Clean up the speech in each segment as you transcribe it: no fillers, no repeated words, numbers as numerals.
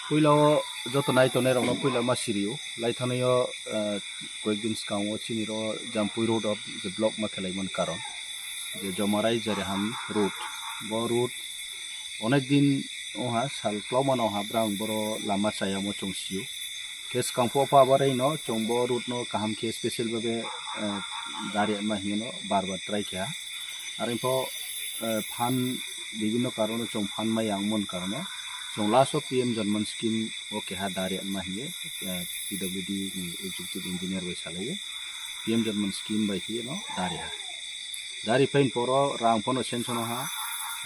Puilo joto nai to nero no puilo masiriu lai thanayo koekdin skango chiniro jampui road of the block ma khelaiman karon je jomarai jareham road bo road onek din oha sal kloman oha brang boro lama chayamo chongsiu kes kangpo pa barai no chongbo road no kaham ke special babe dari ma hino barbar try kya arimpo phan bibinno karono chong phan ma yangmon karono so last of PM Janman scheme okay ha dari ma hiye PWD ni executive engineer we salaye PM Janman scheme by hiye no dari pain poro rang pono sensono ha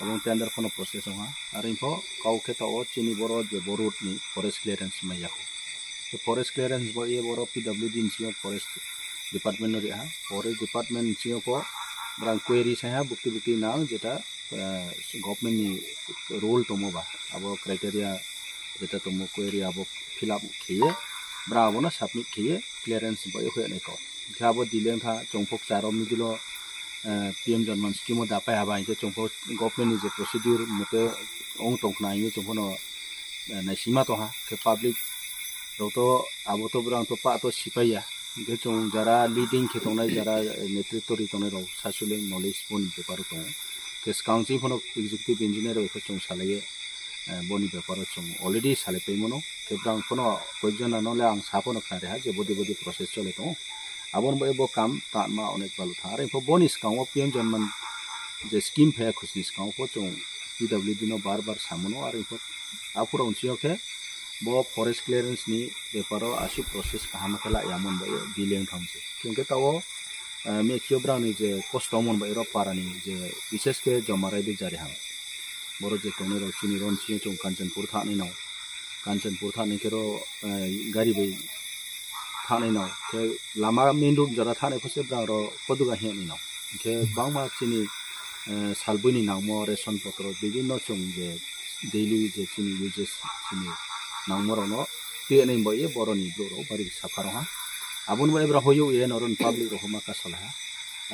abong tender pono process ha arimpo kau ke to chini boro je borut ni forest clearance ma yako so forest clearance bo ye boro PWD ni forest department no ha forest department ni ko brang query sa ha bukti na jeta government ni role tomo ba abo criteria jeta tomo query abo fill up khiye bravo na submit khiye clearance bo ye khone ko khabo dileng tha chongphok charo mi dilo PM Janman scheme da pa ba ke chongphok government ni je procedure mote ong tongna ye chongphono na sima to ha ke public roto abo to brang to pa to sipaya ke chong jara leading khitonai jara netritto ri tonai ro sasule knowledge pon paper to kes council phono executive engineer we chong salaye boni paper chong already sale pemono ke brang phono koijana no le ang sapono khare ha je bodi process chole to abon bo kam ta ma onek balu thare pho bonis kawo PM Janman je scheme phe khusnis kawo pho chong PWD no bar samono are pho apura unchio ke bo forest clearance ni paper asu process kaham kala yamon bo dileng thamse kyunki tawo me kyo brang ni je costomon bo ero parani je bises ke jomarai de jare ha boro je tone ro chini ron chi chong kanchanpur tha ni kero gari bai thane no ke lama main road jara thane phose brang ro poduga he ni no ke bangma chini salbuni nangmo ration potro bibinno chong je daily je chini uses chini nangmo ro no pe nei bo ye boro ni bro ro bari safaro ha abun ba ebra hoyo ye noron public ro homa ka sala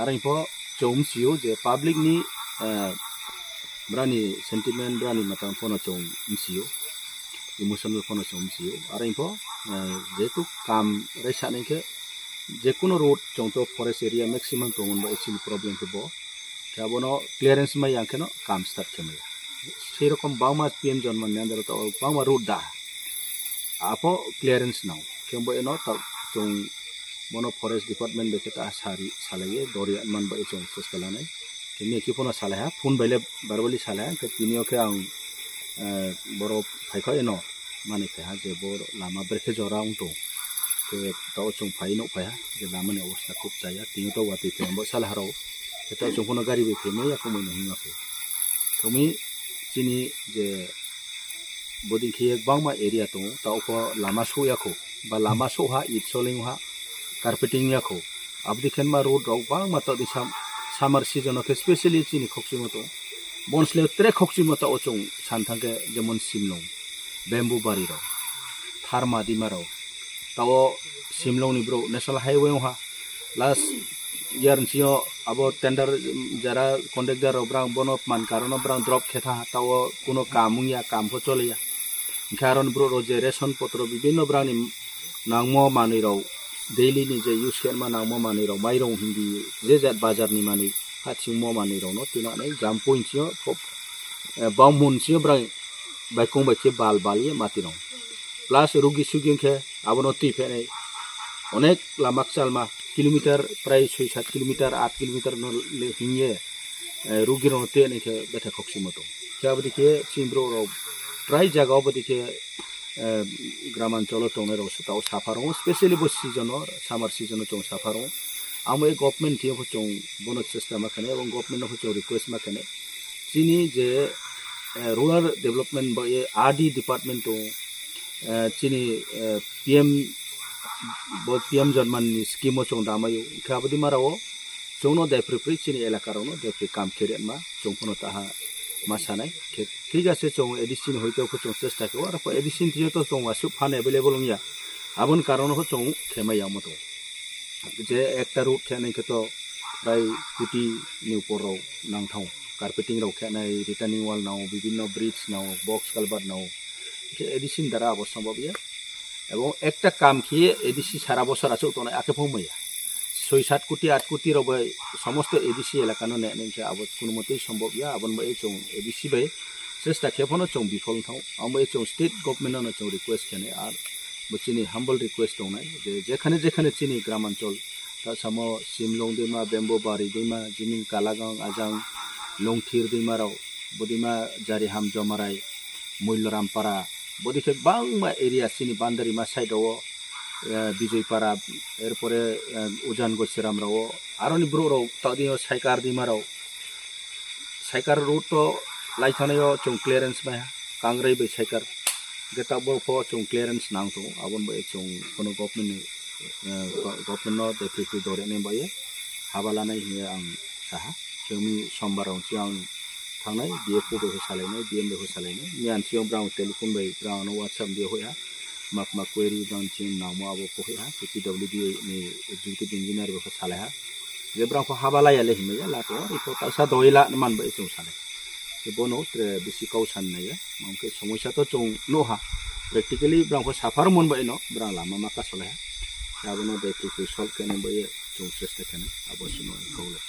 ara ipo chom siu je public ni brani sentiment brani matang phono chom siu emotional phono chom siu ara ipo jetu kam raisa nei ke je kuno road chong to forest area maximum to on ba actually problem ke bo kabono clearance ma yang ke no kam start ke maya sei rokom bangma PM Janman nandar to bangma road da apo clearance now kembo eno ta chong mono forest department be ta sari salaye dori man ba chong sustalane kemi ki pono salaha phun baile barbali salaha ke tinio ke ang boro phaikho eno mane ke ha je bor lama berke jorang to ke ta chong phai no phaya je lama ne awasta khub chaya tinio to wati tembo salaha ro ke ta chong pono gari be pheme ya ko mo hinga ke tomi chini je boding khie bangma area to ta ko lama so ya ko ba lama so ha it soling ha carpeting ya ko abdi khen ma road rok bang ma to di summer season ke especially chini khokchi mo to bonsle tre khokchi mo to ochong santhang ke jemon simlong bamboo bari ro tharma di maro tawo simlong ni bro national highway ha last year nchio abo tender jara contractor brang bono man karono brang drop khetha tawo kuno kamung ya kam ko chole ya karon bro roje ration potro bibinno brang ni nangmo mani ro daily ni je use ken ma nangmo mani ro mairong hindi je jat bazar ni mani hathingmo mani ro no tina nei jam point chio bangmun chio brang baikong ba ke bal ye mati ro plus rugi suging ke abono ti phe nei onek lamak salma kilometer prai 6-7 kilometer 8 kilometer no le hinge rugi ro te nei ke betha khoksi moto क्या बदी के चिंब्रो रो प्राय जगह बदी के ग्रामांचल टोने रो सुताओ साफारो specially बो season और summer season टों साफारो आमो government थी चों बोनस सिस्टम माखने और गवर्नमेंट चों रिक्वेस्ट माखने चीनी जे रूरल डेवलपमेंट बा ये आरडी डिपार्टमेंट तो चीनी पीएम जन्मान स्कीम चों दामायो क्या बदी माराओ चोनो देफ्रिफ्रि चीनी एलाकारोनो देफ्रि काम खेरेन मा चोंफोनो ताहा मासानाय ठीक আছে चों एडिसिन होइतो चों चेष्टा को और एडिसिन थियो तो चों वासु फान अवेलेबल होंगिया आबन कारण हो चों खेमाया मतो जे एकटा रूट खेने के तो प्राय कुटी निउपरो नांथाव कार्पेटिंग राव खेनाय रिटर्निंग वॉल नाव विभिन्न ब्रिज नाव बक्स कालबार नाव के एडिसिन द्वारा अब सम्भव या এবং একটা কাম কি এডিসি সারা বছর আছে তো আকে ফময়া 6-7 কোটি 8 কোটি রবে সমস্ত এডিসি এলাকানো নেনকে আবত কোন মতেই সম্ভব ইয়া আবন বাই চং এডিসি বাই চেষ্টা খেফনো চং বিফল থাও আমবাই চং স্টেট গভর্নমেন্টনো চং রিকোয়েস্ট খেনে আর বচিনি হাম্বল রিকোয়েস্ট দंनाय যে যেখানে যেখানে চিনি গ্রামাঞ্চল তা সামো সিমলং दैमा बेम्बो बारि दैमा जिमिं कालागां आजां लंथिर दैमाराव बदिमा जारिहाम जमाराय मल्लरामपारा बदिखे बांमा एरिया चिनी बान्दारिमा साइडआव विजयपारा एरपरे उजान गसिरामराव आरोनि ब्रोराव तादियो साइकार दैमाराव साइकार रूट तो लाइथानायो चों क्लियरेंस मा कांग्रै बै साइकार गेटाबो फो चों क्लियरेंस नांगतो आबन बै चों कोनो गवर्नमेंट नो देफ्रिफ्रि दरेने बाये हाबा लानाय हिया आं साहा जोंनि समबाराव सिगां थांनाय बीएफओ बे सालायनाय बीएम बे सालायनाय मियानसियाव ब्राउन टेलिफोन बै ब्राउन व्हाट्सएप बे होया माकमा क्वेरी ब्राउन चिन नामो आबो होया पीडब्ल्यूडी नि एग्जीक्यूटिव इंजीनियर बे सालाया जे ब्राउन हाबा लायाले हिमया लातो रिपोर्ट आसा दयला मानबाय जों सालाय जे बोनो बिसि काउसान नाया मामके समस्या तो जों नहा प्रेक्टिकली ब्राउन साफार मोनबाय न ब्रा लामा माका सलाया दाबोनो दै सल्व खालामनो बाय जों चेष्टा खालामो आबो सुनो गावले